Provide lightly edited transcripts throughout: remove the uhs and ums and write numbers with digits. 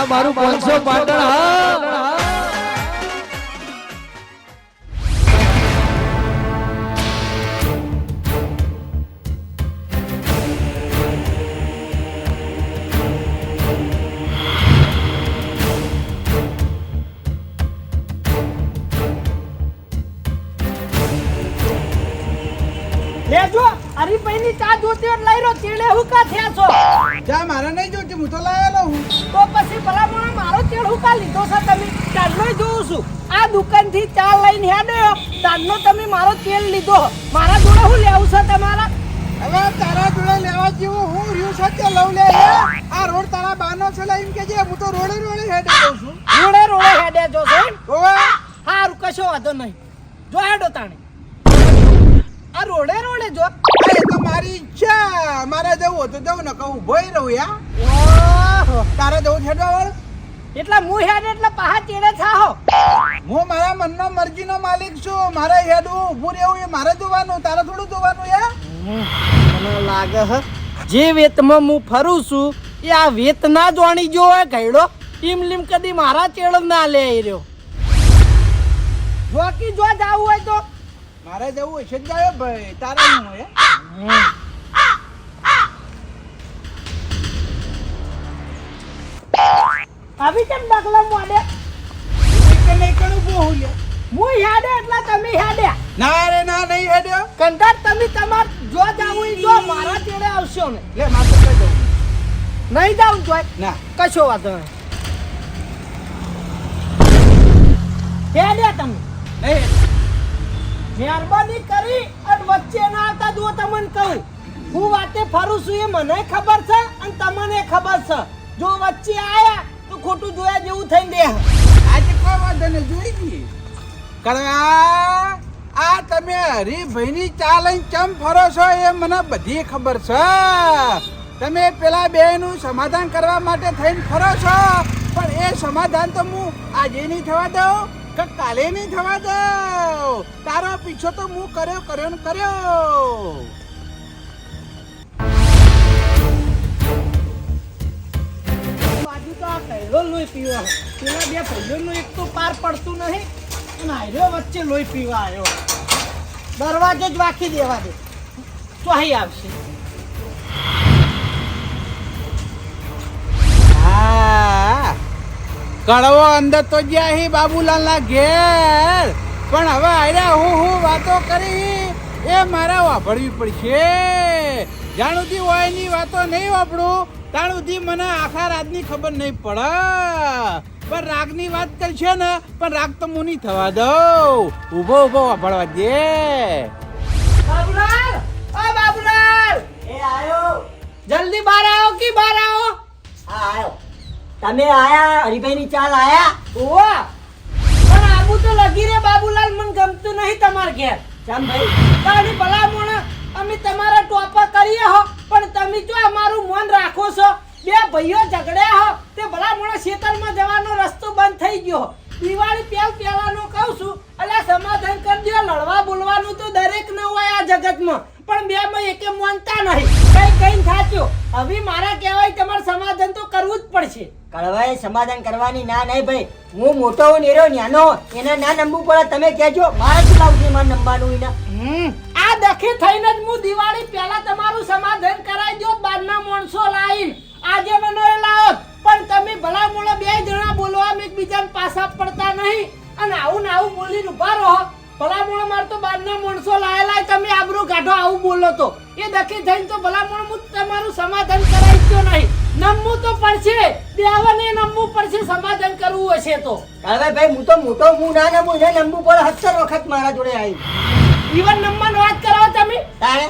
આ મારું 500 પાટણ હા લેજો હરીભાઈની ચા જોતી હોય લઈ લો ચેડે હું કા થયા છો જા મારે નહીં જોતી હું તો લાયેલો હું તો પછી ભલામણ મારો ચેડ હું કા લીધો છે તમે ચાલનો જોઉં છું આ દુકાનથી ચા લઈને હેડ્યો ચાલનો તમે મારો તેલ લીધો મારા જોડે હું લેવું છે તમારા હવે તારા જોડે લેવા જેવું હું રહ્યું છે તે લઉં લે આ રોડ તારા બાનો છે લઈને કે જે હું તો રોડે રોડે હેડે જાઉં છું રોડે રોડે હેડે જો છો ઓવે હારું કશો વાંધો નહીં જો હેડો તાણે આ રોડે રોડે જો એ તો મારી ઈચ્છા મારે જવું હતું જવું ને કહું ભોય રહું યા ઓહો તારે જવું છે ડોળ એટલે હું હેડ એટલે પાહા ચેડે થાહો હું મારા મનનો મરજીનો માલિક છું મારે હેડવું ઊભું રહેવું એ મારે જોવાનું તારે થોડું જોવાનું યા મને લાગે હ જે વેતમાં હું ફરું છું એ આ વેત ના જોણી જો હોય ગયડો ઈમ લીમ કદી મારા ચેડ ના લે રહ્યો જોકી જો જાવું હોય તો મારે જવું હશે જ જાય ભાઈ તારે નહીં હોય આવી કેમ ડગલા મોડે કે નહીં કણું બહુ લે હું હેડે એટલે તમે હેડ્યા ના રે ના નહીં હેડ્યો કંટાળ તમે તમાર જો જાવું ઈ જો મારા ચેડે આવશો ને લે માથે કઈ દઉં નહીં જાવું જોય ના કશો વાંધો નહીં હેડ્યા તમે નહીં મહેરબાની કરી અને વચ્ચે ના આવતા જો તમને કહું હું વાતે ફરું છું એ મને ખબર છે અને તમને ખબર છે જો વચ્ચે આયા તો ખોટું જોયા જેવું થઈને દે આજે કોઈ વાંધો નહીં જોઈ ગઈ કડવા આ તમે હરીભાઈની ચા લઈને ચમ ફરો છો એ મને બધી ખબર છે તમે પેલા બેનું સમાધાન કરવા માટે થઈને ફરો છો પણ એ સમાધાન તો હું આજે નહીં થવા દઉં કે કાલે નહીં થવા દઉં તારો પીછો તો હું કર્યો ને કર્યો બાજુ તો આ કહેલો લોહી પીવા પેલા બે ભાઈઓનું એક તો પાર પડતું નહીં અને હાર્યો વચ્ચે લોહી પીવા આવ્યો દરવાજો જ વાંખી દેવા દે ચોહી આવશે હા કડવો અંદર તો ગયા હી બાબુલાલના ઘેર પણ હવે આર્યા હું વાતો કરી એ મારા વાપરવી પડશે જાણ સુધી ઓયની વાતો નહીં વાપરું તાણ સુધી મને આખા રાતની ખબર નહીં પડે પણ રાગની વાત કરશે ને પણ રાગ તો હું નહીં થવા દઉં ઊભો વાપરવા દે બાબુલાલ ઓ બાબુલાલ એ આયો જલ્દી બહાર આવો કે બહાર આવો હા આયો તમે આયા હરીભાઈની ચાલ આયા ઓવા પણ આબુ તો લગી રે બાબુલાલ મને ગમતું નહીં તમાર ઘેર ચમ ભાઈ તારી ભલામણ અમે તમારા ટોપા કરીએ હો પણ તમે જો અમારું મન રાખો છો બે ભાઈઓ ઝઘડ્યા હો તે ભલામણ ખેતરમાં જવાનો રસ્તો બંધ થઈ ગયો દિવાળી પહેલાનો કહું છું અલ્યા સમાધાન કરજો લડવા બોલવાનું તો દરેક ન હોય આ જગતમાં પણ બે માં એકે માનતા નહીં કઈ થાચ્યો હવે મારા કહેવાય તમારે સમાધાન તો કરવું જ પડશે કળવાએ સમાધાન કરવાની ના નહીં ભાઈ હું મોટો હું નેરો ન્યાનો એને ના નંબવું પડે તમે કહેજો મારે શું લાવશે મારે નંબવાનું એને આ દખે થઈને જ હું દિવાળી પહેલા તમારું સમાધાન કરાવી દો બારના માણસો લાઈન આજે મને લાવો પણ તમે ભલા મોળા બે જણા બોલવા એકબીજાને પાછા પડતા નહીં અને આવું ને આવું બોલીને ઉભા રહો ભલા મોળા માર તો બારના માણસો લાયેલા તમે આબરૂ કાઢો આવું બોલો તો એ દખે થઈને તો ભલા મોળા હું તમારું સમાધાન કરાવી દો નહીં નમવું તો પડશે દેવાને નમવું પડશે સમાધાન કરવું હશે તો કળવાઈ ભાઈ હું તો મોટો હું ના નમું એને નમવું પડે 70 વખત મારા જોડે આવી ઈવન નંબર વાત કરો તમે તારે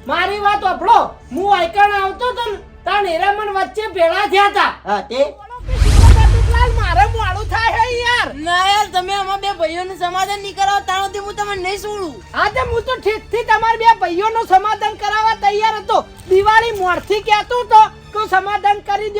મારી વાત સાંભળો હું આઈકણ આવતો તો ને તાણ હેરામન વચ્ચે ભેળા થયા હતા હા તે મારે મોડું થાય છે યાર ના યાર તમે અમારા બે ભાઈઓનું સમાધાન નહીં કરાવો ત્યાં સુધી હું તમને નહીં છોડું આજે હું તો ઠીકથી તમારા બે ભાઈઓનું સમાધાન કરાવવા તૈયાર હતો દિવાળી મોડથી કહેતો તો કે સમાધાન કરી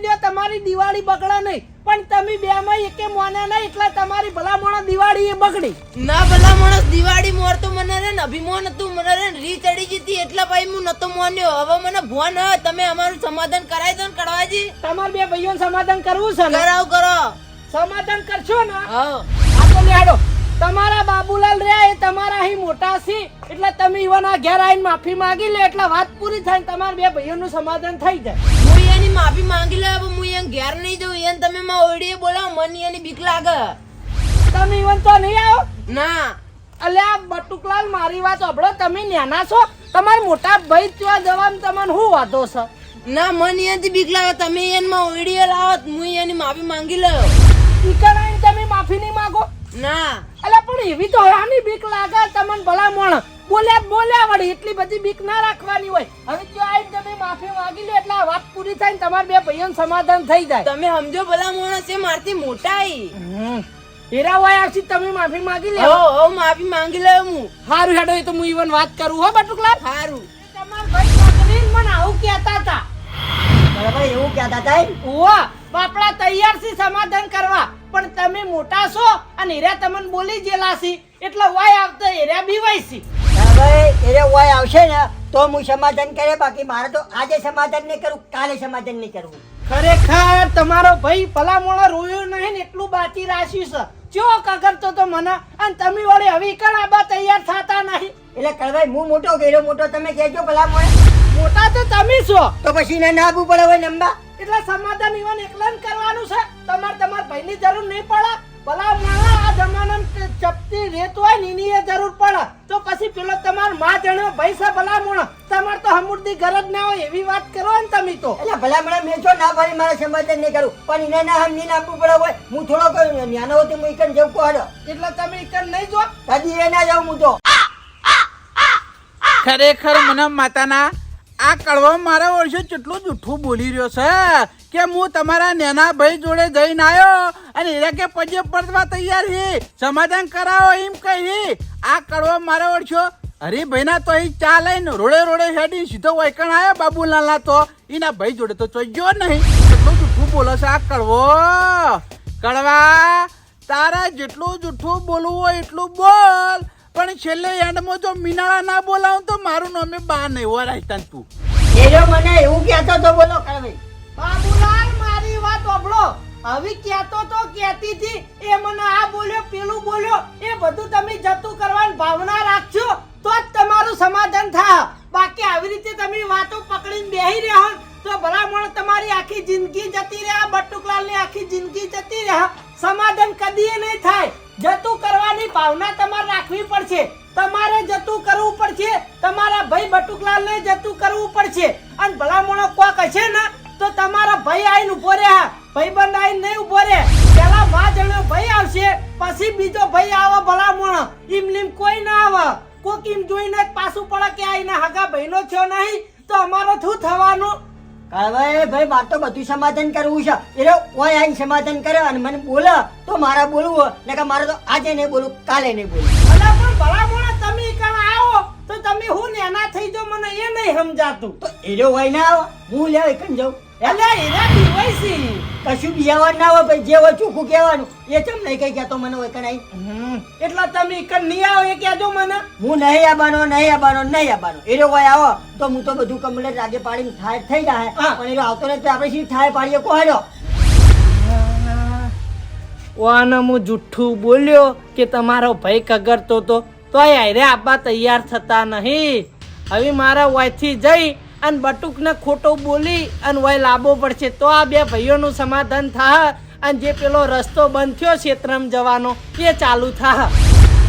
દો તમારી દિવાળી બગડે નહીં પણ તમે બે માં એકે મોને નહીં એટલે તમારી ભલામણ દિવાળી એ બગડી. ના ભલા માણસ દિવાળી મોર તો મને રે ને અભિમાન હતું, મને રે ને રી ચડી જતી એટલે ભાઈ હું નતો મોન્યો. હવે મને ભોન હ તમે અમારું સમાધાન કરાવી દો ને કડવાજી. તમારે બે ભાઈઓને સમાધાન કરવું છે ને? કરાવ કરો. સમાધાન કરશો ને? હા આ તો લેડો. તમારા બાબુલાલ રે એ તમારા અહીં મોટા છે એટલે તમે ઈવના ઘેર આવીને માફી માંગી લે એટલે વાત પૂરી થાય ને તમારા બે ભાઈઓનું સમાધાન થઈ જાય. હું એની માફી માંગી લે. હું એને ઘેર નહીં જઉં. એને તમે માં ઓરડીએ બોલાવો, મને એની બીક લાગે. તમે ઈવન તો નહીં આવો? ના અલ્યા બટુકલાલ મારી વાત સાંભળો. તમે નાના છો, તમારા મોટા ભાઈ ત્યાં જવાનું તમને શું વાંધો છે? ના મને એનાથી બીક લાગે. તમે એને માં ઓરડીએ લાવો હું એની માફી માંગી લઉં. ઈકણ આવીને તમે માફી નહીં માંગો? ના અલ્યા પણ એવી તો આની બીક લાગે તમને ભલામણ. બોલ્યા વળી એટલી બધી બીક ના રાખવાની હોય. હવે ત્યાં આવીને તમે માફી માંગી લે એટલે આ વાત પૂરી થાય ને તમારા બે ભાઈઓનું સમાધાન થઈ જાય. તમે સમજો ભલા માણસ છે મારથી મોટાઈ. હીરા હોય આવશે તમે માફી માંગી લે. હો માફી માંગી લઉં હું. હારું હેડો એ તો હું ઈવન વાત કરું હો બટુકલાલ. સારું. તમારા ભાઈ પકડીને મને આવું કહેતા હતા. બરાબર એવું કહેતા હતા એમ? ઓવા બાપડા તૈયાર છે સમાધાન કરવા પણ તમે મોટા છો અને હીરા તમને બોલી જેલા છે એટલે વાય આવતા હીરા બીવાય છે. બરાબર એ હોય આવશે ને તો હું સમાધાન કરે, બાકી મારે તો આજે સમાધાન નહીં કરું, કાલે સમાધાન નહીં કરવું. ખરેખર તમારો ભાઈ ભલામણો રોયો નહીં ને એટલું બાકી રાખ્યું છે. ચો કગરતો તો મને અને તમે વળી હવે કણાબા તૈયાર થતા નહીં. એટલે કળવાઈ હું મોટો ગયેલો મોટો તમે કહેજો ભલા મને. મોટા તો તમે છો તો પછી એને ના આપવું પડે હોય નંબા. એટલે સમાધાન ઈવન એકલા કરવાનું છે. તમારા ભાઈની જરૂર નહીં પડે. ભલામણ આ જમાનામાં ચપટી રેત હોય ને એની એ જરૂર પડે તો પછી પેલો તમાર માં જણ્યો ભાઈ છે ભલામણ. તમારે તો હમુરદી ગરજ ના હોય એવી વાત કરો ને તમે તો. એટલે ભલા મને મેં જો ના પાડી મારે સમાધાન નહીં કરું, પણ એને ના સમજી ના આપવું પડે હોય. હું થોડો કહ્યું નાનો હોતી હું એકન જવું કોડો એટલે તમે ઈકન નહીં જો. કદી એ ના જાઉં હું તો. ખરેખર મને માતાના આ કડવો મારા વર્ષે કેટલું જૂઠું બોલી રહ્યો છે કે હું તમારા નાના ભાઈ જોડે જઈને આવ્યો અને એ કે પજે પડવા તૈયાર છે, સમાધાન કરાવો એમ કહી. આ કડવો મારા વર્ષો હરીભાઈના તો અહીં ચા લઈને રોડે હેડી સીધો વૈકણ આવ્યો બાબુલાલના તો એના ભાઈ જોડે તો ચોઈ ગયો નહીં. કેટલું જૂઠું બોલો છે આ કડવો. કડવા તારા જેટલું જૂઠું બોલવું હોય એટલું બોલ, પણ છેલ્લે એન્ડમાં જો મીનાળા ના બોલાવું તો મારું નામે બા નહીં વરાયતા તું. એ જો મને એવું કહેતો તો બોલો કળવાઈ. બાબુલાલ મારી વાત સાંભળો. હવે કહેતો તો કહેતી હતી એ મને આ બોલ્યો પેલું બોલ્યો એ બધું તમે જતું કરવાની ભાવના રાખજો તો જ તમારું સમાધાન થાય. બાકી આવી રીતે તમે વાતો પકડીને બેહી રહ્યા તો ભલામણ તમારી આખી જિંદગી જતી રહે. બટુકલાલની આખી જિંદગી જતી રહે. સમાધાન કદી નહીં થાય. જતું કરવાની ભાવના તમારે રાખવી પડશે. તમારે જતું કરવું પડશે. તમારા ભાઈ બટુકલાલને જતું કરવું પડશે. અને ભલામણો કોક હશે ને તો તમારા ભાઈ આઈને ઉભો રહે. ભાઈ બંધ આઈને નહીં ઉભો રહે. પેલા માં જણો ભાઈ આવશે પછી બીજો ભાઈ આવે. ભલામણ ઈમ કોઈ ના આવે. કોક ઈમ જોઈને જ પાછું પડે કે આઈના હગા ભાઈનો થયો નહીં તો અમારો શું થવાનું? કળવાઈ ભાઈ મારે તો બધું સમાધાન કરવું છે. એટલે ઓય આઈને સમાધાન કરે અને મને બોલે તો મારા બોલવું, ને કે મારે તો આજે નહીં બોલું કાલે નહીં બોલું. અલા પણ ભલામણ તમે કણ આવો તો તમે હું નેના થઈ જો મને એ નહીં સમજાતું. તો એરો હોય ના આવે હું લે એકન જાઉં. એટલે એના પીવાય છે. કશું બિયાવાનું ના હોય ભાઈ, જે હોય ચોખ્ખું કહેવાનું. એ ચમ નહીં કઈ કહેતો મને હોય કણ એટલે તમે કણ નહીં આવો એ કહેજો મને. હું નહીં આવવાનો એરો હોય આવો તો હું તો બધું કમ્પ્લેટ રાગે પાડીને થાય થઈ જાય. હા. પણ એરો આવતો નથી આપણે શી થાય પાડીએ કોહડો. વાને હું જુઠ્ઠું બોલ્યો કે તમારો ભાઈ કગરતો તો તોય આયરે આપવા તૈયાર થતા નહીં. હવે મારા વાયથી જઈ અને બટુકને ખોટો બોલી અને વાય લાવવો પડશે તો આ બે ભાઈઓનું સમાધાન થાય અને જે પેલો રસ્તો બંધ થયો ક્ષેત્રમ જવાનો એ ચાલુ થાય.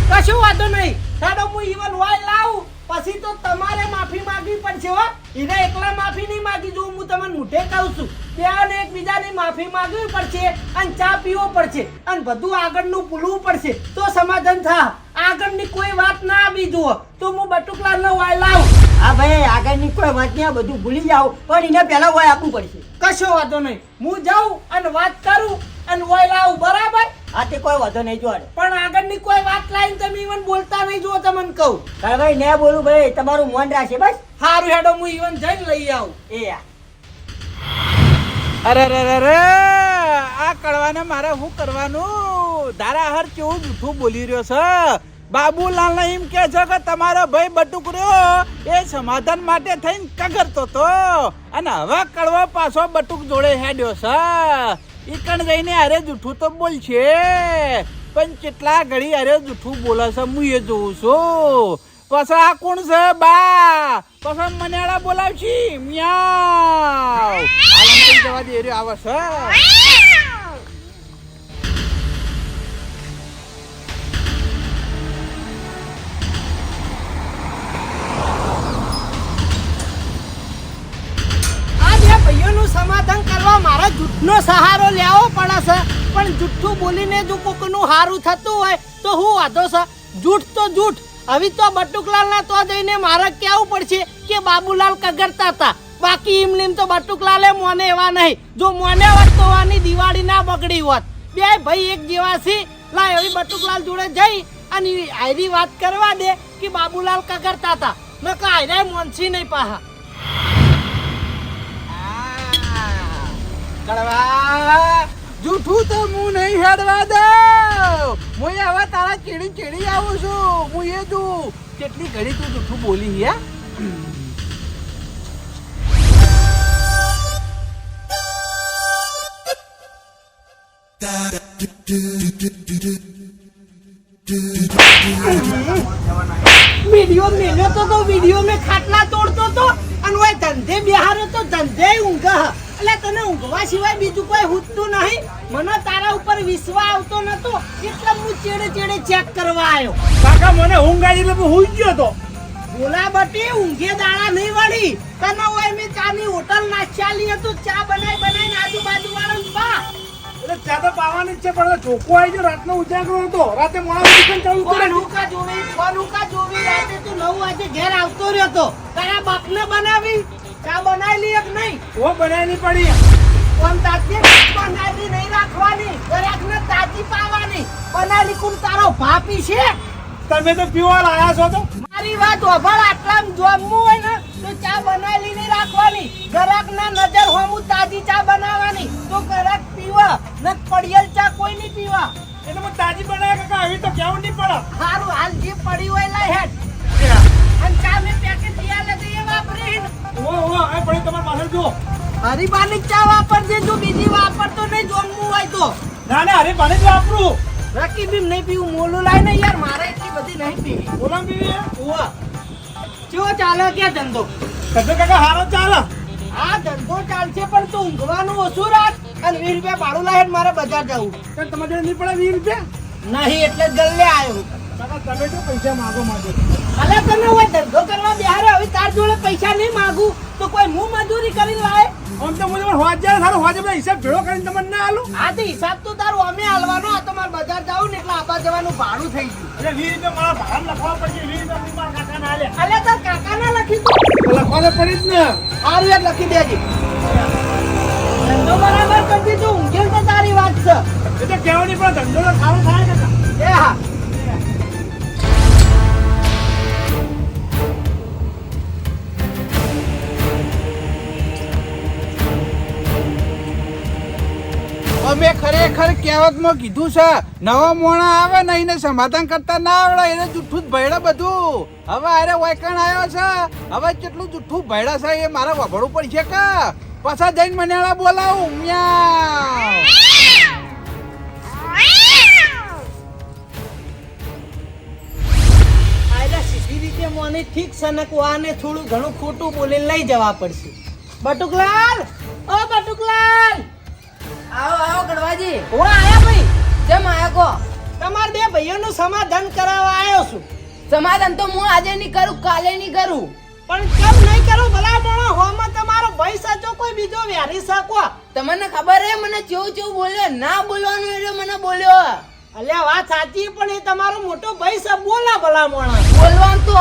કશું વાંધો નહીં. સાડો હું ઈવન વાય લાવું પછી તો તમારે માફી માંગવી પડશે હો. એને એકલા માફી નહીં માંગી જો હું તમને મુઠે કહું છું. બેને એકબીજાની માફી માંગવી પડશે અને ચા પીવો પડશે અને બધું આગળનું ભૂલવું પડશે તો સમાધાન થાય. આગળની કોઈ વાત ના આવી જુઓ તો હું બટુકલાલનો વાય લાવું. હા ભાઈ આગળની કોઈ વાત નહીં, આ બધું ભૂલી જાવ પણ એને પહેલા હોય આપવું પડશે. કશો વાંધો નહીં. હું જાઉં અને વાત કરું અને વાય લાવું બરાબર. આ તે કોઈ વાંધો નહીં જોડે. પણ આગળની કોઈ વાત લાઈને તમે ઈવન બોલતા નહીં જુઓ તમને કહું. ભાઈ ને બોલું ભાઈ તમારું મન રાખશે બસ. હારું હેડો હું ઈવન જઈને લઈ આવું. એ અરે આ કડવાને મારે શું કરવાનું? ધારાહર કેવું જૂઠું બોલી રહ્યો છે. બાબુલાલ ને એમ કે છે કે તમારો ભાઈ બટુક રહ્યો એ સમાધાન માટે થઈને કગરતો તો, અને હવે કડવો પાછો બટુક જોડે હેડ્યો છે. ઈ કણ જઈને અરે જૂઠું તો બોલશે, પણ કેટલા ઘડી અરે જૂઠું બોલે છે હું એ જોઉં છું. પછી આ કોણ છે બા? પછી મનેડા બોલાવશી મ્યાવ. હાલ અંકલ જવા દે રહ્યો આવે છે. ભાઈઓનું સમાધાન કરવા મારા જૂઠનો સહારો લેવો પડે છે, પણ જૂઠું બોલીને જો કોકનું હારું થતું હોય તો હું વાંધો છે? જૂઠ તો જૂઠ. હવે તો બટુકલાલના તો જઈને મારે કહેવું પડશે કે બાબુલાલ કગરતા હતા. બાકી એમ તો બટુકલાલે મોને એવા નહીં. જો મોને હોત તો આની દિવાળી ના બગડી હોત. બે ભાઈ એક જેવા છે. લાય હવે બટુકલાલ જોડે જઈ અને આયરી વાત કરવા દે કે બાબુલાલ કગરતા હતા. નકા આયરા મોનસી નહીં પાહા. કડવા જૂઠું તો હું નહીં હેડવા દઉં. હું હવે તારા ચીડી આવું છું. હું એ તું કેટલી ઘડી તું જૂઠું બોલી હે. વિડિયો મેલ્યો તો વિડિયો મેં ખાટલા તોડતો તો, અને ઓય ધંધે બિહારો તો ધંધે ઊંઘ. એટલે તને ઊંઘવા સિવાય બીજું કોઈ હુજતું નહીં. મને તારા ઉપર વિશ્વાસ આવતો નતો એટલે હું ચેડે ચેક કરવા આવ્યો. કાકા મને ઊંઘ આવી એટલે હું હુઈ ગયો તો. બોલા બટી ઊંઘે દાડા નહીં વળી. તને ઓય મેં ચાની હોટલ નાખ્યાલી હતું. ચા બનાવીને આજુબાજુ વાળા બા એટલે ચા તો પાવાની જ છે, પણ ચોખ્ખો આવી ગયો. રાતનો ઉજાગરો હતો, રાતે મોડા દુકાન ચાલુ કરે. ફોન જોવી રાતે તું 9 વાગે ઘેર આવતો રહ્યો તો. તારા બાપને બનાવી ચા બનાવેલી એક નહીં? ઓ બનાવી પડી. કોણ તાજી બનાવી નહીં રાખવાની, દરેકને તાજી પાવાની. બનાવેલી કોણ તારો ભાપી છે? તમે તો પીવા લાયા છો તો. મારી વાત ઓભળ. આટલામાં જોમવું હોય ને તો ચા બનાવેલી નહીં રાખવાની. ગ્રાહકના નજર હોમું તાજી ચા બનાવવાની. તો ગ્રાહક પીવા ન પડિયેલ ચા કોઈ નહીં પીવા. એટલે હું તાજી બનાવ્યા કાકા, આવી તો કેવું નહીં પડે. સારું હાલ જે પડી હોય લઈ હેડ. અને ચા મેં પેકેટ દિયાલે દઈએ વાપરીને. ઓ આ પડી તમારા પાછળ જો. હરીબાની ચા વાપરજે, જો બીજી વાપરતો નહીં જોમવું હોય તો. ના અરે પાણી જ વાપરું. રકી બીમ નહીં પીવું. મોલું લાય ને યાર, મારે એટલી બધી નહીં પીવી. બોલામ પીવી. ઉવા ચો ચાલે કે ધંધો? કદે કાકા હારો ચાલે. આ ધંધો ચાલશે, પણ તું ઊંઘવાનું ઓછું રાખ. અને 20 રૂપિયા ભાડું લાય, મારે બજાર જવું. તમારે જોડે નહીં પડે 20 રૂપિયા? નહીં એટલે જ ગલ્લે આવ્યો. કાકા તમે જો પૈસા માગો. અલે તને હોય ધંધો કરવા બેહારે, હવે તાર જોડે પૈસા નહીં માંગુ તો કોઈ મું મજૂરી કરીને લાય. આમ તો મને હોજે સારો હોજે બધા હિસાબ ભેળો કરીને તમને ના આલું. આ તો હિસાબ તો તારું અમે હાલવાનો. આ તો મારે બજાર જાવું ને એટલે આબા જવાનું ભાડું થઈ ગયું. એટલે 20 રૂપિયા મારા ભાડા લખવા પડશે. 20 રૂપિયા મારા કાકા ના આલે. અલે તાર કાકાના લખી તું. લખવાને પડી જ ને. સારું યાર લખી દેજે. ધંધો બરાબર કરી દીધો. ઊંઘેલ તો તારી વાત છે. એ તો કેવું નહીં પણ ધંધો તો સારો થાય કાકા. એ હા અમે ખરેખર કહેવતમાં કીધું છે, નવા મોણા આવે ને એને સમાધાન કરતા ના આવડે એને જુઠ્ઠું જ ભયડા બધું. હવે અરે વાયકણ આવ્યો છે, હવે કેટલું જુઠ્ઠું ભયડા છે એ મારે વાપરવું પડશે કે પાછા જઈને મનેડા બોલાવું. મ્યાવ. આયલા સીધી રીતે મોને ઠીક છે ને આને થોડું ઘણું ખોટું બોલીને લઈ જવા પડશે. બટુકલાલ, ઓ બટુકલાલ, આવો ગણવાજી. ઓ આયા ભાઈ. કેમ આયા કો? તમારા બે ભાઈઓનું સમાધાન કરાવવા આવ્યો છું. સમાધાન તો હું આજે નહીં કરું, કાલે નહીં કરું. પણ કેમ નહીં કરો ભલા મોણો? હોમાં તમારો ભાઈ સાચો કોઈ બીજો વ્યારી શકો? તમને ખબર હે મને ચેવું બોલ્યો? ના બોલવાનું એટલે મને બોલ્યો. અલ્યા વાત સાચી, પણ એ તમારો મોટો ભાઈ છે. બોલા ભલા મોણા. બોલવાનું તો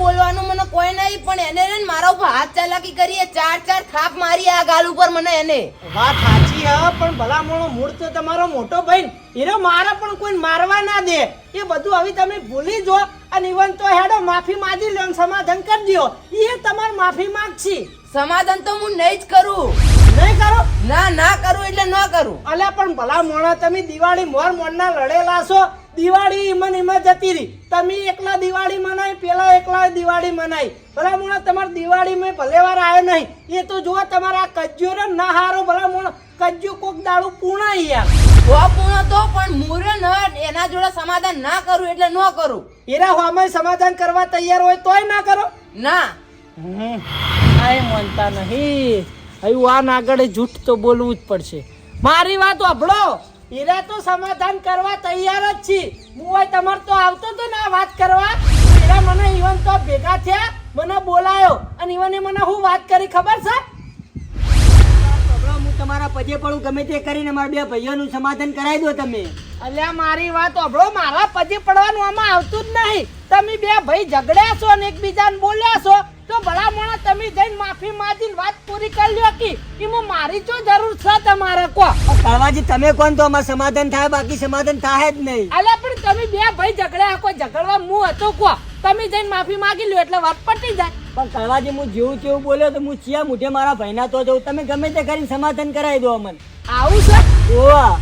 બોલવાનું મને કોઈ નહીં, પણ એને મારા ઉપર હાથ ચાલાકી કરી, 4 થાપ મારી આ ગાલ ઉપર મને એને. વાત સાચી સાચી હા, પણ ભલા મોણો મૂળ તો તમારો મોટો ભાઈ એનો મારા પણ કોઈ મારવા ના દે. એ બધું હવે તમે ભૂલી જો અને ઇવન તો હેડો માફી માંગી લો, સમાધાન કરી દો. એ તમાર માફી માંગશી. સમાધાન તો હું નહીં જ કરું. નહીં કરો? ના કરું એટલે ન કરું. અલ્યા પણ ભલા મોણા તમે દિવાળી મોર મોરના લડેલા છો. દિવાળી ઈમાં જતી રહી. તમે એકલા દિવાળી મનાઈ, પેલા એકલા દિવાળી મનાઈ. ભલા મોણા તમારે દિવાળી મેં ભલે વાર આવ્યો નહીં. એ તો જુઓ તમારા કજ્જો રે ના હારો ભલા મોણા કજ્જો કોક દાડું પૂર્ણ યાર. પૂર્ણ તો પણ મુરે ન એના જોડે સમાધાન ના કરું એટલે ન કરું. એરા હોમાં સમાધાન કરવા તૈયાર હોય તોય ના કરો. ના આ માનતા નહીં. હવે આન આગળ જૂઠ તો બોલવું જ પડશે. મારી વાત સાંભળો. એરા તો સમાધાન કરવા તૈયાર જ છે. હું હોય તમારે તો આવતો તો ને આ વાત કરવા. એરા મને ઈવન તો ભેગા થયા, મને બોલાયો અને ઈવને મને હું વાત કરી ખબર છે? હું તમારા પજે પડું ગમે તે કરીને મારા બે ભાઈઓનું સમાધાન કરાવી દો તમે. અલ્યા મારી વાત સાંભળો. મારા પજે પડવાનું આમાં આવતું જ નહીં. તમે બે ભાઈ ઝઘડ્યા છો ને એકબીજાને બોલ્યા છો તો ભલા મોણા તમે જઈને માફી માંગીને વાત પૂરી કરી લ્યો કે એમાં મારી શું જરૂર છે તમારે કો? કાળવાજી તમે કોણ તો અમાર સમાધાન થાય, બાકી સમાધાન થાય જ નહીં. અલ્યા પણ તમે બે ભાઈ ઝઘડ્યા, કોઈ ઝઘડવા હું હતો કો? તમે જઈને માફી માંગી લ્યો એટલે વાત પટી જાય. પણ કાળવાજી હું જેવું તેવું બોલ્યો તો હું ચિયા મુઠે મારા ભાઈના તો જવું. તમે ગમે તે કરીને સમાધાન કરાવી દો અમને. આવું છે? ઓવા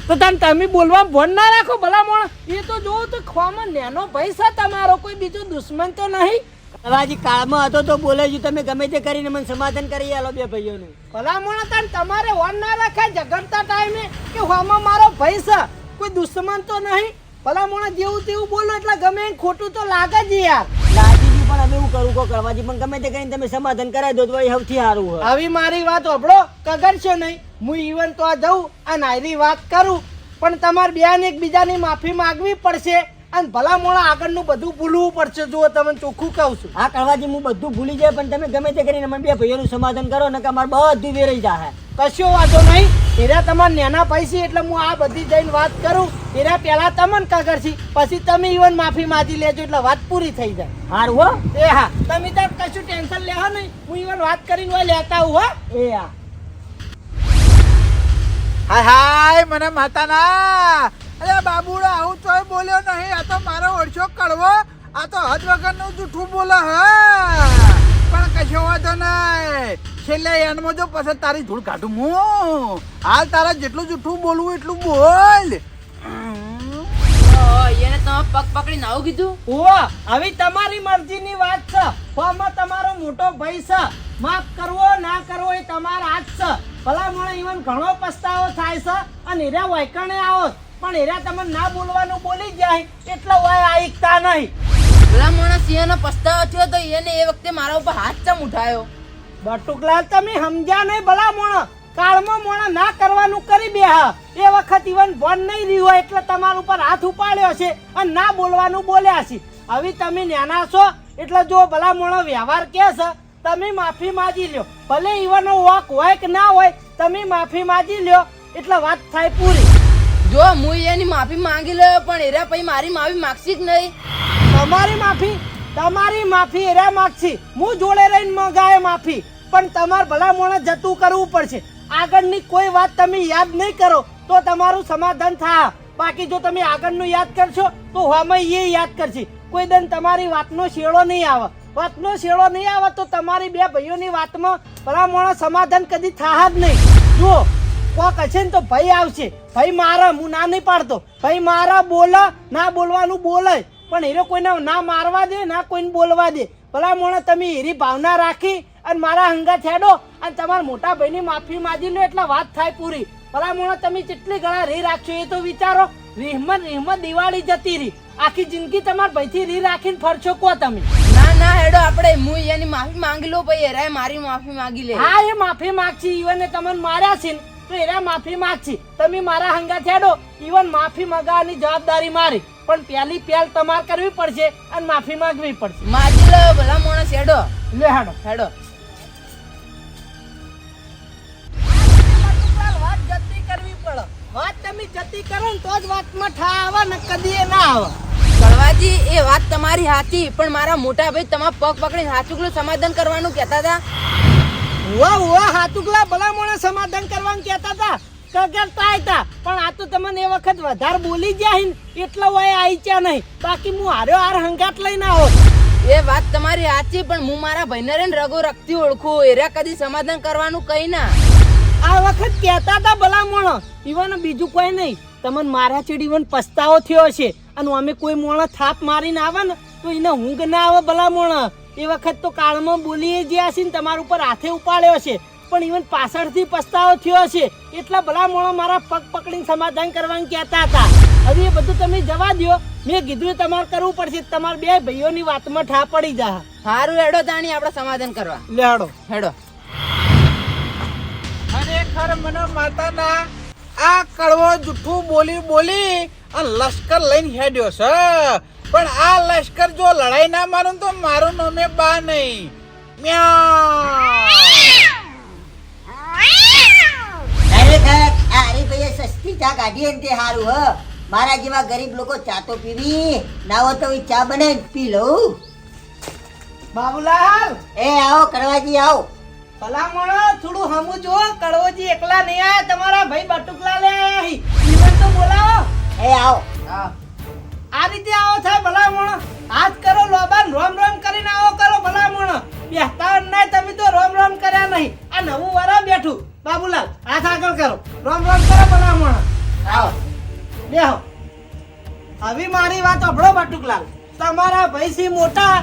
તો તમે બોલવા ભણ ના રાખો ભલા મોણા. એ તો જોવો તો ખવામાં નેનો ભાઈ છે તમારો, કોઈ બીજો દુશ્મન તો નહીં. કાળવાજી કાળમાં હતો તો બોલે છે તમે ગમે તે કરીને મને સમાધાન કરી આલો બે ભાઈઓનું. ભલા મોણા તમારે વન ના રાખાય ઝઘડતા ટાઈમે કે હોમાં મારો ભાઈ છે, કોઈ દુશ્મન તો નહીં. ભલા મોણા જેવું તેવું બોલો એટલે ગમે એને ખોટું તો લાગે જ યાર. લાજીજી પણ હવે એવું કરું કો કાળવાજી, પણ ગમે તે કરીને તમે સમાધાન કરાવી દો તો એ સૌથી સારું હોય. આવી મારી વાત સાંભળો, કગરશો નહીં. હું ઈવન તો આ જઉં અને આયરી વાત કરું, પણ તમારે બેને એકબીજાની માફી માંગવી પડશે અને ભલા મોણા આગળનું બધું ભૂલવું પડશે. જો તમને ચોખ્ખું કહું છું. હા કાળવાજી હું બધું ભૂલી જાય, પણ તમે ગમે તે કરીને મને બે ભાઈઓનું સમાધાન કરો ને કે અમારે બધું વેરાઈ જાય. કશો વાંધો નહીં. એરા તમારા નેના પૈસી એટલે હું આ બધી જઈને વાત કરું. એરા પહેલા તમને કગરશી, પછી તમે ઈવન માફી માંગી લેજો એટલે વાત પૂરી થઈ જાય. હારું હો. એ હા, તમે તાર કશું ટેન્શન લેવા નહીં. હું ઈવન વાત કરીને હોય લેતા હું. હા એ હા. હાય મને માતાના. અરે બાબુડો આવું તોય બોલ્યો નહીં. આ તો મારો ઓળશો કડવો. આ તો હદ વગરનું જૂઠું બોલે હા. પણ કશો વાંધો નહીં. છેલ્લે એનમાં જો પછી તારી ધૂળ કાઢું હું. હાલ તારા જેટલું જૂઠું બોલવું એટલું બોલ. એને તમે પગ પકડીને આવું કીધું? ઓહ, હવે તમારી મરજીની વાત છે. ફોમાં તમારો મોટો ભાઈ છે. માફ કરવો ના કરવો એ તમારા હાથ છે. ભલા મને ઈવન ઘણો પસ્તાવો થાય છે અને હીરા વાયકણે આવો પણ હીરા તમને ના બોલવાનું બોલી જાય એટલે વાય આઈકતા નહીં. ભલા માણસ સિંહનો પસ્તાવો થયો તો એને એ વખતે મારા ઉપર હાથ ચમ ઉઠાયો. બટુકલાલ તમે સમજ્યા નહીં. ભલા મોણા કાળમાં મોણા ના કરવાનું કરી બે હા. એ વખત ઈવન ભણ નહીં રહ્યું હોય એટલે તમારા ઉપર હાથ ઉપાડ્યો છે અને ના બોલવાનું બોલ્યા છે. હવે તમે નાના છો એટલે જો ભલા મોણો વ્યવહાર કે છે તમે માફી માંગી લ્યો. ભલે ઈવન વોક હોય કે ના હોય તમે માફી માંગી લ્યો એટલે વાત થાય પૂરી. જો હું એની માફી માંગી લ્યો પણ એરા પછી મારી માફી માગશી જ નહીં. તમારી માફી એરા માગશી. હું જોડે રહીને મંગાય માફી, પણ તમારે ભલા મોણે જતું કરવું પડશે. આગળની કોઈ વાત તમે યાદ નહીં કરો તો તમારું સમાધાન થાય. બાકી જો તમે આગળનું યાદ કરશો તો હમે એ યાદ કરશે. કોઈ દિન તમારી વાતનો શેડો નહીં આવે. વાતનો શેડો નહીં આવે તો તમારી બે ભાઈઓની વાતમાં ભલા મોણા સમાધાન કદી થાય જ નહીં. જુઓ કોક હશે ને તો ભાઈ આવશે. ભાઈ મારા, હું ના નહીં પાડતો. ભાઈ મારા બોલે, ના બોલવાનું બોલે, પણ હીરો કોઈને ના મારવા દે ના કોઈને બોલવા દે. ભલા મોણા તમે હીરી ભાવના રાખી અને મારા હંગા છેડો અને તમારા મોટા ભાઈની માફી માંગી લો એટલે વાત થાય પૂરી. ભલા મોણા તમે કેટલી ઘણા રી રાખશો એ તો વિચારો. રીહમત દિવાળી જતી રહી. આખી જિંદગી તમારા ભાઈથી રી રાખીને ફરશો કો તમે? ના હેડો આપણે હું એની માફી માંગી લો પછી એરાય મારી માફી માંગી લે. હા એ માફી માંગશી. ઈવને તમને માર્યા છે તો એરા માફી માંગશી. તમે મારા હંગા છેડો ઈવન માફી માંગવાની જવાબદારી મારી, પણ પહેલી પહેલ તમારે કરવી પડશે અને માફી માંગવી પડશે. માગી લો ભલા માણસ હેડો. લે હેડો હેડો. વાત જતી કરવી પડે. વાત તમે જતી કરો ને તો જ વાતમાં ઠા આવે ને કદી એ ના આવે. કળવાજી એ વાત તમારી સાચી, પણ મારા મોટા ભાઈ તમારા પગ પકડીને સાચુકલું સમાધાન કરવાનું કહેતા હતા. હુઆ હાતુકલા ભલામણ સમાધાન કરવાનું કહેતા હતા કરતા હતા પણ આ તો તમને એ વખત વધારે બોલી ગયા હી ને એટલે હોય આવી ગયા નહીં બાકી હું હાર્યો હાર હંગાટ લઈને આવો એ વાત તમારી સાચી પણ હું મારા ભાઈને રે રગો રખતી ઓળખું એરા કદી સમાધાન કરવાનું કઈ ના આ વખત કહેતા હતા ભલામણ ઈવન બીજું કોઈ નહીં તમને મારા ચીડી ઈવન પસ્તાવો થયો છે અને અમે કોઈ મોણા થાપ મારીને આવે ને તો એને ઊંઘ ના આવે ભલામણ એ વખત તો કાળમાં બોલીએ જ્યાં છે ને તમારા ઉપર હાથે ઉપાડ્યો છે પણ ઈવન પાછળથી પસ્તાવો થયો છે એટલા ભલામણો મારા પગ પકડીને સમાધાન કરવાનું કહેતા હતા હવે એ બધું તમે જવા દો મેં કીધું એ તમારે કરવું પડશે તમારા બે ભાઈઓની વાતમાં ઠા પડી જા સારું હેડો તાણી આપણે સમાધાન કરવા લેડો હેડો ખરેખર મને માતાના આ કડવો જૂઠું બોલી અને લશ્કર લઈને હેડ્યો છે પણ આ લશ્કર જો લડાઈ ના મારું તો મારું નામે બા નહીં ખરેખર આ હરીભાઈએ સસ્તી ચા કાઢી ને તે સારું હ મારા જેવા ગરીબ લોકો ચા તો પીવી ના હોય તો ચા બનાવી પી લઉં. બાબુલાલ એ આવો કડવાજી આવો. ભલામણ થોડું હમું જો કડવોજી એકલા નહીં આયા તમારા ભાઈ બટુકલા લે આયા હી ઈવન તો બોલાવો એ આવો. આ રીતે આવો થાય ભલામણ હાથ કરો લોબાન રોમ રોમ કરીને આવો કરો ભલામણ બેહતા નહીં તમે તો રોમ રોમ કર્યા નહીં આ નવું વરા બેઠું બાબુલાલ હાથ આગળ કરો રોમ રોમ કરો ભલામણ આવો. બેહો હવે મારી વાત સાંભળો બટુકલાલ તમારા ભાઈ સી મોટા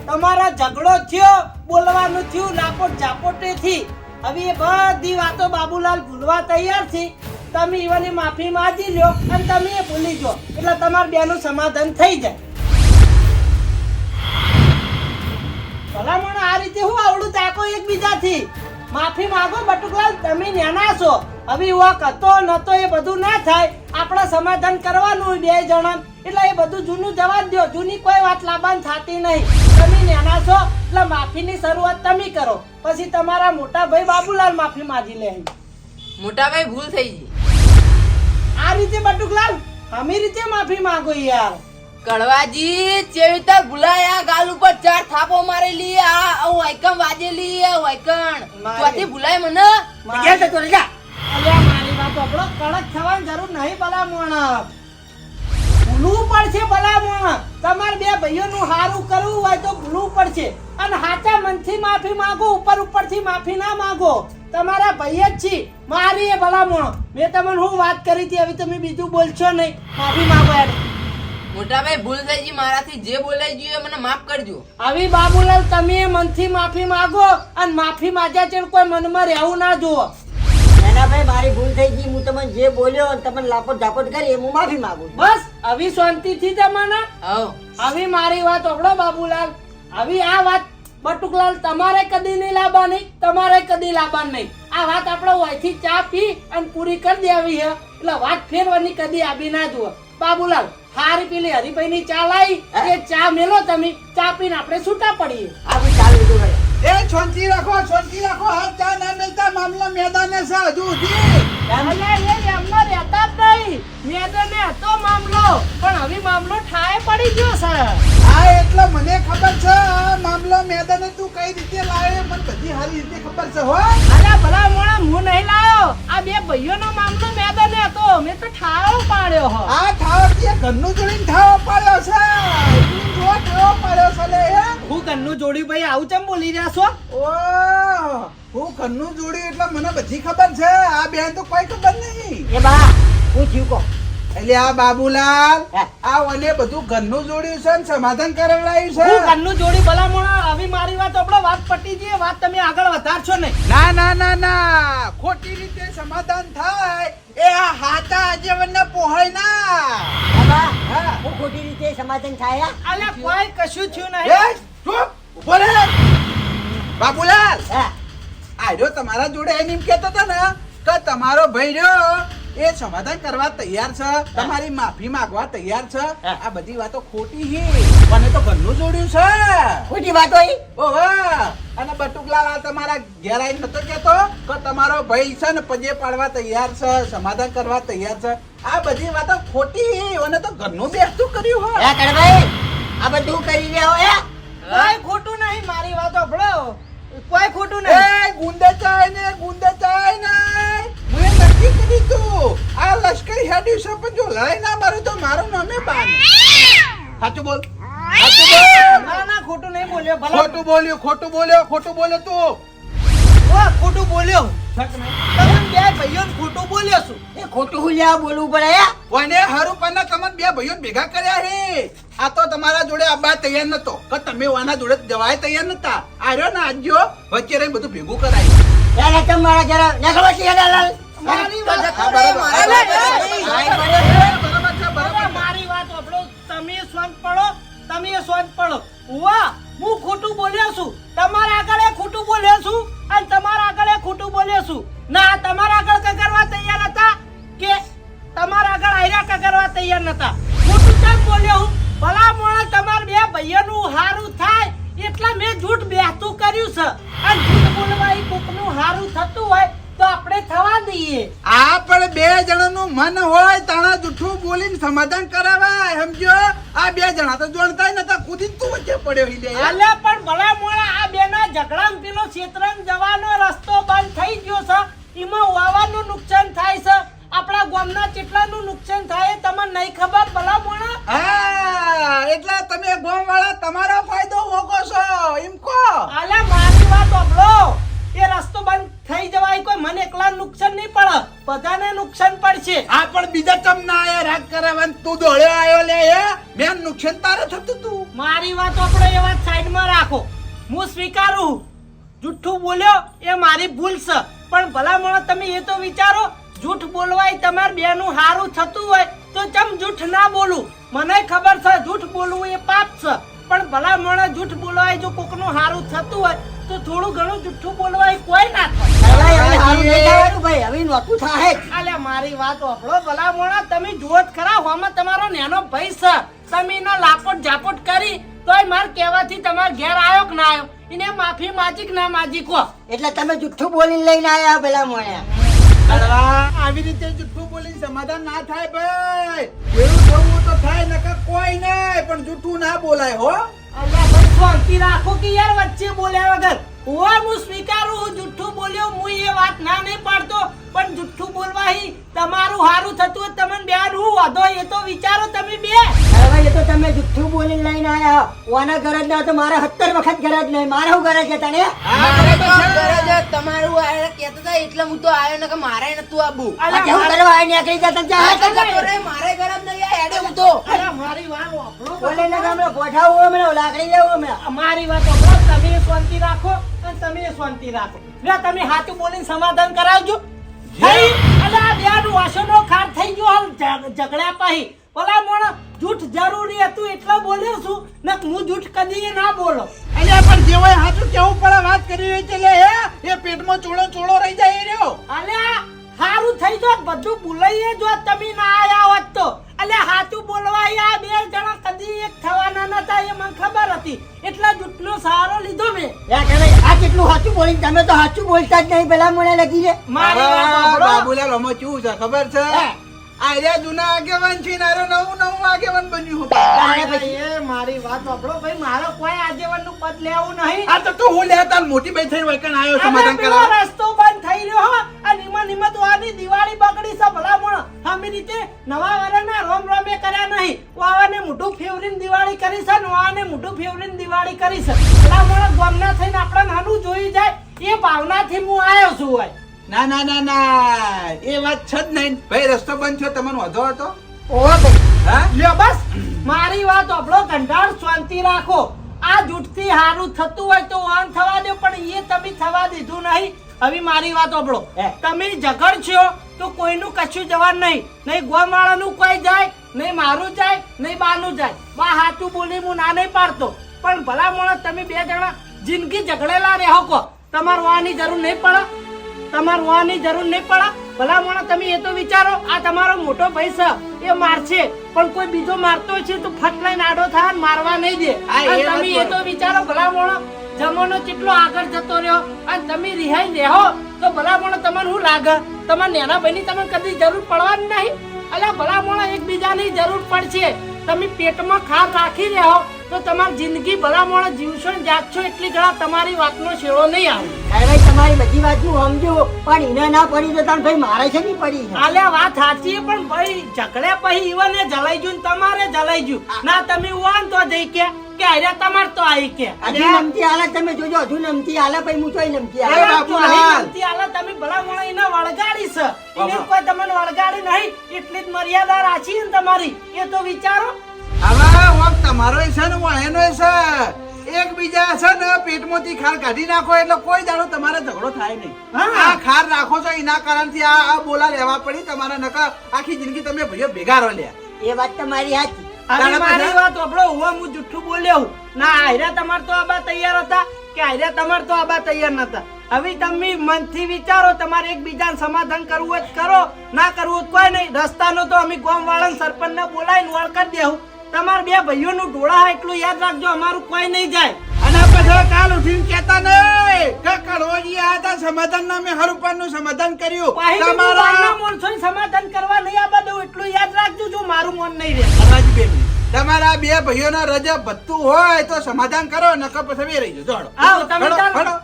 તમારા ઝઘડો થયો બોલવાનું થયું લાપોટ ઝાપોટે થી હવે એ બધી વાતો બાબુલાલ ભૂલવા તૈયાર છે તમે ઈવાની માફી માંગી લ્યો અને તમે એ ભૂલી જો એટલે તમાર બેનું સમાધાન થઈ જાય ભલામણ આ રીતે હું આવડું તાકો એકબીજાથી માફી માંગો બટુકલાલ તમે નાના છો હવે વાક હતો નતો એ બધું ના થાય આપણે સમાધાન કરવાનું બે જણા એટલે એ બધું જૂનું જવા દો જૂની કોઈ વાત લાબાન થતી નહીં તમે નાના છો એટલે માફીની શરૂઆત તમે કરો પછી તમારા મોટા ભાઈ બાબુલાલ માફી માંગી લે મોટા ભાઈ ભૂલ થઈ ગઈ આ રીતે બટુકલાલ અમે રીતે માફી માંગો યાર કડવાજી ચેવિતર ભૂલાયા ગાલ ઉપર 4 થાપો મારેલી આ વાયકમ વાજેલી આ વાયકણ ચોથી ભૂલાય મને ક્યાં જતો રે જા અલ્યા મારી વાત આપણો કડક થવાની જરૂર નહીં ભલામણ ભૂલવું પડશે ભલામણ તમારે બે ભાઈઓનું હારું કરવું હોય તો ભૂલવું પડશે અને હાચા મનથી માફી માંગો ઉપરથી માફી ના માંગો તમારા ભાઈ જ છી મારી એ ભલામણ મેં તમને હું વાત કરી હતી હવે તમે બીજું બોલશો નહીં માફી માંગો યાર મોટા ભાઈ ભૂલ થઈ ગઈ મારાથી જે બોલાઈ ગયું મને માફ કરજો હવે બાબુલાલ તમે મનથી માફી માંગો અને માફી માંગ્યા છે કોઈ મનમાં રહેવું ના જુઓ નાના ભાઈ મારી ભૂલ થઈ ગઈ હું તમને જે બોલ્યો અને તમને લાપોટ ઝાપોટ કરી એ હું માફી માંગુ છું. બસ હવે શાંતિથી જમાના હવ હવે મારી વાત સાંભળો બાબુલાલ હવે આ વાત બટુકલાલ તમારે કદી નહીં લાવવાની તમારે કદી લાવવાની નહીં આ વાત આપણે અહીંથી ચા પી અને પૂરી કરી દેવી છે એટલે વાત ફેરવાની કદી આવી ના જુઓ બાબુલાલ હારી પેલી હરીભાઈ ની ચા લાવી એ ચા મેલો તમે ચા પીને આપણે છૂટા પડીએ આપણે ચાલુ લીધું ભાઈ. એ શાંતિ રાખો હાથ ચા ના મિલતા મામલો મેદાને છે હજુ સુધી અલ્યા એ એમનો રહેતા જ નહીં મેદાને હતો મામલો પણ હવે મામલો ઠાય પડી ગયો છે આ એટલે મને ખબર છે આ મામલો મેદાને તું કઈ રીતે લાવે મને બધી સારી રીતે ખબર છે હો અલ્યા ભલા મોણા હું નહીં લાયો આ બે ભાઈઓનો મામલો મેદાને હતો મેં તો ઠાયો પાડ્યો હો આ ઠાવતી ઘરનું જોડીને ઠાવો પાડ્યો છે તું જો ઠાવો પાડ્યો છે લે હે હું ઘરનું જોડ્યું ભાઈ આવું ચમ બોલી રહ્યા છો ઓ હું ઘરનું જોડ્યું એટલે મને બધી ખબર છે આ બેન તો કોઈ ખબર નહીં એ બા હું થયું કહો. એટલે આ બાબુલાલ હે. આ વને બધું ઘરનું જોડ્યું છે ને સમાધાન કરાવડાયું હું છે ઘરનું જોડી ભલા મોણા હવે મારી વાત આપણો વાત પટી જઈએ વાત તમે આગળ વધારશો નહીં ના ખોટી રીતે સમાધાન થાય એ આ હાથા આજીવનને પોહાય ના બાબા હા. હું ખોટી રીતે સમાધાન થાય અલ્યા કોઈ કશું થયું એ નહીં ચૂપ ઉભો રહે બાબુલાલ હા. આર્યો તમારા જોડે એમ કહેતો હતો ને કે તમારો ભાઈ રહ્યો એ સમાધાન કરવા તૈયાર છે તમારી માફી માંગવા તૈયાર છે આ બધી વાતો ખોટી છે મને તો ઘરનું જોડ્યું છે ખોટી વાત હોય ઓહો અને બટુકલાલ આ તમારા ઘેર આવીને નતો કહેતો કે તમારો ભાઈ છે ને પજે પાડવા તૈયાર છે સમાધાન કરવા તૈયાર છે આ બધી વાતો ખોટી અને તો ઘરનું બેસતું કર્યું હો હે કડભાઈ આ બધું કરી રહ્યા હો કોઈ ખોટું નહીં મારી વાત આપણો કોઈ ખોટું એ નહીં ગુંદે ચાય ને મેં નક્કી કરી તું આ લશ્કરી હેડ છે પણ જો લડાઈ ના મારું તો મારું નામે બાન. સાચું બોલ. ના ના ખોટું નહીં બોલ્યો ભલા ખોટું બોલ્યો તું. ઓ ખોટું બોલ્યો તમે બે ભાઈઓ ખોટું બોલ્યો છું એ ખોટું હું લ્યા બોલવું પડે હે? કોને હારું પન્ના તમને બે ભાઈઓ ભેગા કર્યા હે. આ તો તમારા જોડે આબા તૈયાર નતો કે તમે વાના જોડે જવાય તૈયાર નતા. આર્યો ને આજ્યો વચ્ચે રહીને બધું ભેગું કરાય. યાર તમે મારા જરા નખવા છે દલાલ. મારી વાત હા, બરાબર. બરાબર. મારી વાત સાંભળો તમે શાંત પડો વાહ હું ખોટું બોલ્યો છું તમારા આગળ એ ખોટું બોલ્યો છું અને તમારા આગળ એ ખોટું બોલ્યો છું ના તમારા આગળ કગરવા તૈયાર હતા કે તમારા આગળ આયરા કગરવા તૈયાર નતા ખોટું કેમ બોલ્યો હું ભલા મોણા તમાર બે ભાઈઓનું હારું થાય એટલે મેં જૂઠ બેહતું કર્યું છે અને જૂઠ બોલવા એ કોકનું હારું થતું હોય તો આપણે થવા દઈએ આ પણ બે જણાનું મન હોય તાણા જૂઠું બોલીને સમાધાન કરાવાય સમજો. આ બે જણા તો જોડતા નતા કુદી તું વચ્ચે પડ્યો હિલે. અલ્યા પણ ભલા મોણા આ બેના ઝઘડામાં પેલો ક્ષેત્રમ જવાનો રસ્તો બંધ થઈ ગયો છે એમાં વાવાનું નુકસાન થાય છે આપણા ગામના કેટલાનું નુકસાન થાય એ તમને નહીં ખબર ભલા મોણા હા એટલે તમે ગામવાળા તમારો ફાયદો ભોગવો છો એમ કહો. અલ્યા મારી વાત સાંભળો એ રસ્તો બંધ થઈ જવાય કોઈ મને એકલા નુકસાન નહીં પડે બધાને નુકસાન પડશે આ પણ બીજા ચમ ના આયા રાગ કરાવન તું દોડ્યો આયો લે હે મેં નુકસાન તારે થતું તું. મારી વાત આપણે એ વાત સાઈડમાં રાખો હું સ્વીકારું જૂઠું બોલ્યો એ મારી ભૂલ છે પણ ભલા મોણા તમે એ તો વિચારો જૂઠ બોલવાય તમાર બેનું હારું થતું હોય તો ચમ જૂઠ ના બોલું મને ખબર છે જૂઠ બોલવું એ પાપ છે પણ ભલા મોણા જૂઠ બોલવાય જો કોકનું હારું થતું હોય તો થોડું ઘણું જૂઠું બોલવાય કોઈ ના થાય હવે હારું નહીં થવાનું ભાઈ હવે નોતું થાય જ. અલ્યા મારી વાત સાંભળો ભલા મોણા તમે જુઓ જ ખરા હોમાં તમારો નેનો ભાઈ છે તમે એનો લાપોટ ઝાપોટ કરી તોય માર કહેવાથી તમાર ઘેર આવ્યો કે ના આવ્યો એને માફી માજી કે ના માજી કહો એટલે તમે જુઠ્ઠું બોલીને લઈને આયા પેલા મોણ્યા. આવી રીતે જૂઠું બોલીને સમાધાન ના થાય ભાઈ. જેવું થવું તો થાય નકર કોઈ નહીં પણ જૂઠું ના બોલાય હો. અલ્યા ભાઈ શાંતિ રાખો કે યાર વચ્ચે બોલ્યા વગર હું સ્વીકારું હું જુઠ્ઠું બોલ્યો હું એ વાત ના નહીં પાડતો પણ જુઠ્ઠું બોલવાથી તમારું હારું થતું હોય તમને બેન હું વાંધો એ તો વિચારો તમે બે હવે એ તો તમે જુઠ્ઠું બોલીને લઈને આયા ઓના ઘર જ ના તો મારા 70 વખત ઘર જ નહીં મારા હું ઘર છે તને તમારું આ કહેતા હતા એટલે હું તો આવ્યો ને કે મારે નતું આબુ આ કેવું કરવા આયા નીકળી જતા જા મારે ઘર જ નહીં હેડે હું તો અલ્યા મારી વાત સાંભળો બોલે ને ગામડે ગોઠાવું અમે લાકડી લેવું અમે મારી વાત સાંભળો તમે શાંતિ રાખો અને તમે શાંતિ રાખો લે તમે હાથું બોલીને સમાધાન કરાવજો થઈ અલા બેનું વાસણો ખાર થઈ ગયો હાલ ઝઘડા પાહી ભલા મોણા જૂઠ જરૂરી હતું એટલે બોલ્યો છું ને હું જૂઠ કદી ના બોલો અલ્યા પણ જેવાય હાચું કેવું પડે વાત કરી રહી છે લે હે એ પેટમાં ચોળો રહી જાય એ રહ્યો. અલ્યા હારું થઈ જો બધું ભૂલાઈએ જો તમે ના આયા હોત તો અલ્યા હાચું બોલવા આ બે જણા કદી એક થવાના નતા એ મને ખબર હતી એટલે જૂઠનો સહારો લીધો મેં યા તમે આ કેટલું સાચું બોલીને તમે તો સાચું બોલતા જ નહીં પેલા મને લગી છે. મારી વાત સાંભળો. બાબુલાલ આમાં કેવું છે ખબર છે આર્યા જૂના આગેવાન છે ને આરો નવું આગેવાન બન્યું ભાઈ, એ મારી વાત સાંભળો ભાઈ મારો કોઈ આગેવાનનું પદ લેવું નહીં આ તો તું હું લેતા મોટી ભાઈ થઈને વૈકણ આવ્યો સમાધાન અને પેલો કરવા. રસ્તો બંધ થઈ રહ્યો હો અને નિમા તો આની દિવાળી બગડી છે ભલા મોણ આમી રીતે નવા વાળાના રોમ રોમે કર્યા નહીં વાવાને મોઢું ફેવરીને દિવાળી કરી છે ને વાવાને મોઢું ફેવરીને દિવાળી કરી છે ભલા મોણ ગામના થઈને આપણે નાનું જોઈ જાય એ ભાવનાથી હું આવ્યો છું હોય ના એ વાત છે જ નહીં ભાઈ રસ્તો બંધ થયો તમને વાંધો હતો ઓહો ભાઈ હા લ્યો બસ મારી વાત સાંભળો કંટાળ શાંતિ રાખો આ જૂઠથી હારું થતું હોય તો વાન થવા દો પણ એ તમે થવા દીધું નહીં હવે મારી વાત સાંભળો તમે ઝઘડશો તો કોઈનું કશું જવાનું નહીં ગોમાળાનું કોઈ જાય નહીં મારું જાય નહીં બાનું જાય બા હાચું બોલી હું ના નહીં પાડતો પણ ભલા મોણા તમે બે જણા જિંદગી ઝઘડેલા રહો કો તમારે વાની જરૂર નહીં પડે તમારે વાની જરૂર નહીં પડે ભલા મોણા તમે એ તો વિચારો આ તમારો મોટો ભાઈ છે એ મારશે પણ કોઈ બીજો મારતો છે તો ફટ લઈને આડો થાય ને મારવા નહીં દે અને તમે એ તો વિચારો ભલા મોણા જમાનો કેટલો આગળ જતો રહ્યો અને તમે રિહાઈ રહો તો ભલા મોણા તમને શું લાગે તમારા નેના ભાઈની તમને કદી જરૂર પડવાની નહીં અલ્યા ભલા મોણા એકબીજાની જરૂર પડશે તમે પેટમાં ખાર રાખી રહ્યા તો તમારી જિંદગી ભલા મોણા જીવશો ને જાગશો એટલી ઘણા તમારી વાતનો શેળો નહીં આવે. અરે ભાઈ તમારી બધી વાત હું સમજુ પણ એને ના પડી તો તાર ભાઈ મારે છે નહીં પડી આલે વાત સાચી છે, પણ ભાઈ ઝઘડ્યા પછી ઈવને જલાઈ ગયું ને તમારે જલાઈ ગયું. ના તમે વાન તો જઈ કે આર્યા તમાર તો આવી કે હજુ નમતી હાલે તમે જોજો હજુ નમતી હાલે પછી હું ચોય નમતી એ હાલે બાપુલાલ. નમતી હાલે તમે ભલા મોણા એને વળગાડી છે. એને કોઈ તમને વળગાડી નહીં એટલી જ મર્યાદા રાખી ને તમારી એ તો વિચારો. હવે વખત તમારો છે ને હું એનો છે એકબીજા છે ને પેટમાંથી ખાર કાઢી નાખો એટલે કોઈ દાડો તમારે ઝઘડો થાય નહીં. હા. આ ખાર નાખો છો એના કારણથી આ બોલા લેવા પડી તમારા નકર આખી જિંદગી તમે ભાઈઓ ભેગા રહો લ્યા. એ વાત તમારી સાચી હવે તારા મારી બધા- વાત સાંભળો, હું જુઠ્ઠું બોલ્યો હું. ના આયરા તમાર તો આબા તૈયાર હતા કે આયરા તમાર તો આબા તૈયાર નતા. હવે તમે મનથી વિચારો, તમારે એકબીજાને સમાધાન કરવું હોય તો કરો, ના કરવું હોય તો કોઈ નહીં. રસ્તાનો તો અમે ગામ વાળા સરપંચ ને બોલાવીને વળ કરી દેવું. તમાર બે ભાઈઓનું ઢોળા હોય એટલું યાદ રાખજો, અમારું કોઈ નહીં જાય. અને પછી કાલ ઉઠીને કહેતા નહીં કે કડવાજી આ હતા સમાધાન ના મેં હરુપાનું સમાધાન કર્યું. પાહી બીજું તમારા બહારના માણસોને સમાધાન કરવા નહીં આ બધું એટલું યાદ રાખજો, જો મારું મન નહીં રહે. અવાજ બે મિનિટ. તમારા બે ભાઈઓના રજા ભત્તું હોય તો સમાધાન કરો નકર પછી બે રહી જાઓ. જોડો. આવો તમે હળો, તાર- હળો.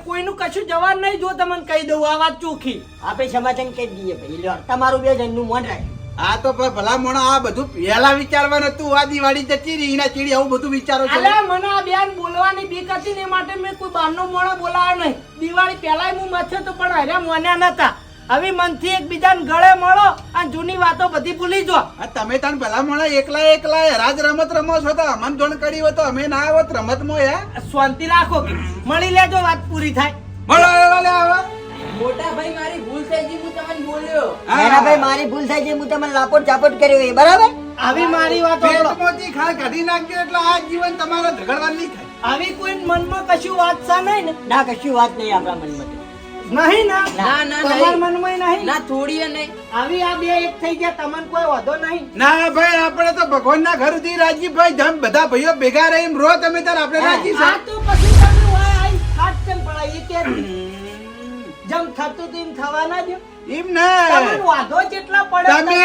કોઈનું કશું જવાબ નહીં, જો તમને કહી દઉં આ વાત ચોખ્ખી. આપણે સમાધાન કરી દઈએ ભાઈ લ્યો તમારું બે જણનું મન રાખે આ તો પણ ભલા મોણા આ બધું પહેલા વિચારવાનું હતું. આ દિવાળી જતી રહી એના ચીડી આવું બધું વિચારો છો. અલ્યા મને આ બેન બોલવાની બીક હતી ને એ માટે મેં કોઈ બહારનો મોણો બોલાવ્યો નહીં. દિવાળી પહેલાય હું મથ્યો તો પણ હર્યા મોન્યા નતા. હવે મનથી એકબીજાને ગળે મળો અને જૂની વાતો બધી ભૂલી જો. આ તમે તાન ભલા મોણા એકલા રાજ રમત રમો છો તો અમન જોણ કરી હોય તો અમે ના આવત રમતમાં યાર. શાંતિ રાખો કે મળી લેજો, વાત પૂરી થાય. મળો એવા લે આવા. મોટા ભાઈ મારી ભૂલ થઈ ગઈ, હું તમને બોલ્યો. એના ભાઈ મારી ભૂલ થાય છે હું તમને લાપોટ ચાપોટ કર્યો એ બરાબર આવી મારી વાત સાંભળો. પેટમાંથી ખાર કાઢી નાખજો એટલે આ જીવન તમારો ઝઘડવા નહીં થાય. આવી કોઈ મનમાં કશું વાત છે નહીં ને? ના કશું વાત નહીં આપણા મનમાં નહીં ના ના, ના, તમારા નહીં. મનમાં નહીં. ના થોડી નહીં. આવી આ બે એક થઈ ગયા, તમને કોઈ વાંધો નહીં. ના ભાઈ આપણે તો ભગવાનના ઘર સુધી રાજી ભાઈ જમ બધા ભાઈઓ ભેગા રહીને રો તમે તાર આપણે રાજી છે. આ તો પછી તમે વાય આઈ ખાટ કેમ પડાય? એ કે જેમ થતું હતું એમ થવા ના દો. એમ ને તમને વાંધો જેટલા પડે તમે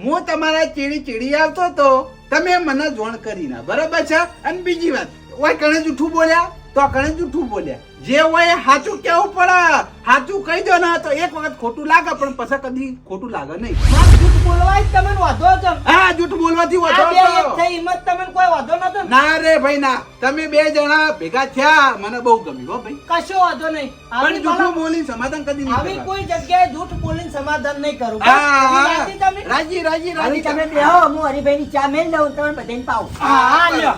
હું તમારા ચીડી આવતો તો તમે મને જોણ કરી ના બરોબર છે. અને બીજી વાત ઓય કણે જૂઠું બોલ્યા તો કણે જૂઠું બોલ્યા. જે હોય એ સાચું કેવું પડે. સાચું કહી દો ને તો એક વખત ખોટું લાગે પણ પછી કદી ખોટું લાગે નહીં. મારે જૂઠ બોલવાય જ તમને વાંધો છે. હા જૂઠ બોલવાથી આ બે એક વધો થઈ હિંમત તમને કોઈ વાંધો નતો ને? ના રે ભાઈ ના. તમે બે જણા ભેગા થયા મને બહુ ગમ્યું હો ભાઈ. કશો વાંધો નહીં. પણ આવી જૂઠું બોલી સમાધાન કદી નહીં આવી કરવાનું. કોઈ જગ્યાએ જૂઠ બોલીને સમાધાન નહીં કરું. હા, એવી હા. રાજી તમે? રાજી રાજી હવે રાજી તમે બેહો હું હરિભાઈ ની ચા મેલ દઉં તમે બધાને પાવ હા, હા, લ્યો.